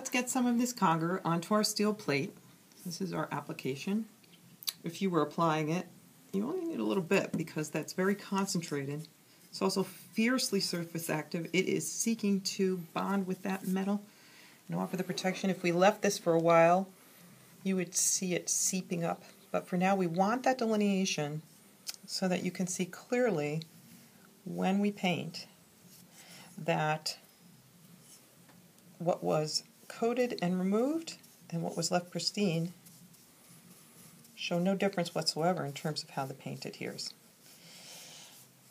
let's get some of this Conger onto our steel plate. This is our application. If you were applying it, you only need a little bit because that's very concentrated. It's also fiercely surface active. It is seeking to bond with that metal and offer the protection. If we left this for a while, you would see it seeping up. But for now, we want that delineation so that you can see clearly when we paint that what was coated and removed and what was left pristine show no difference whatsoever in terms of how the paint adheres.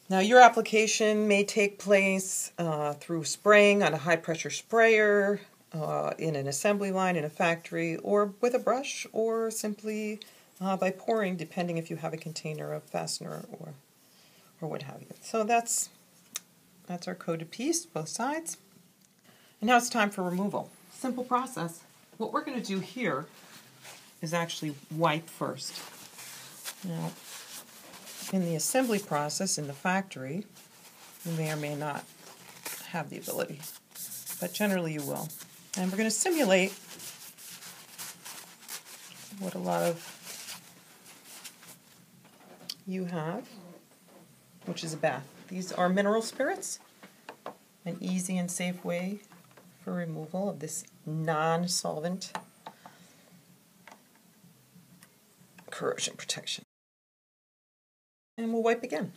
Now your application may take place through spraying on a high pressure sprayer, in an assembly line in a factory, or with a brush, or simply by pouring, depending if you have a container of fastener or what have you. So that's our coated piece, both sides. And now it's time for removal. Simple process. What we're going to do here is actually wipe first. Now, in the assembly process in the factory, you may or may not have the ability, but generally you will. And we're going to simulate what a lot of you have, which is a bath. These are mineral spirits, an easy and safe way for removal of this non-solvent corrosion protection. And we'll wipe again.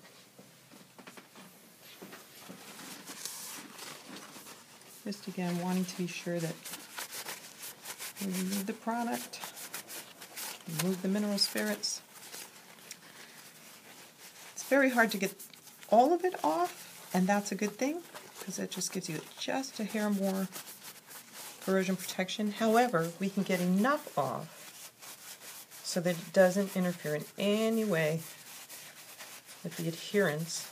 Just again wanting to be sure that we remove the product, remove the mineral spirits. It's very hard to get all of it off, and that's a good thing because it just gives you just a hair more corrosion protection. However, we can get enough off so that it doesn't interfere in any way with the adherence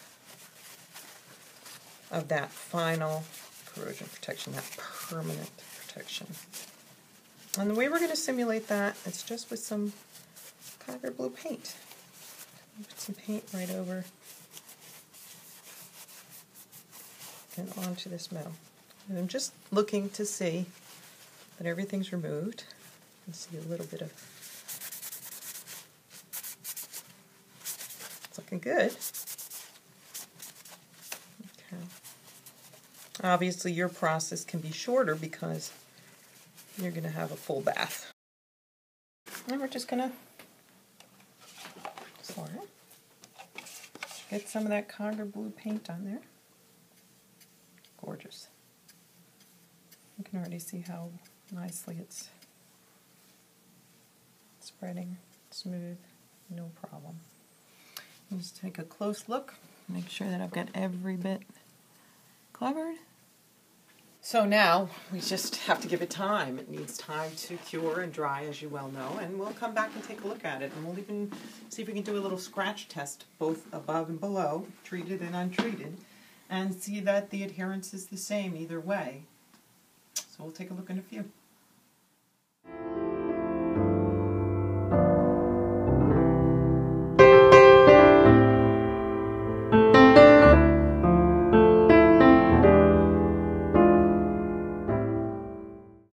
of that final corrosion protection, that permanent protection. And the way we're going to simulate that is just with some Conger blue paint. Put some paint right over and onto this metal. And I'm just looking to see that everything's removed. You can see a little bit of, it's looking good. Okay. Obviously your process can be shorter because you're going to have a full bath. And we're just going to get some of that Conger blue paint on there. Gorgeous. You can already see how nicely it's spreading, smooth, no problem. Just take a close look, make sure that I've got every bit covered. So now we just have to give it time. It needs time to cure and dry, as you well know, and we'll come back and take a look at it, and we'll even see if we can do a little scratch test both above and below, treated and untreated, and see that the adherence is the same either way. So we'll take a look in a few.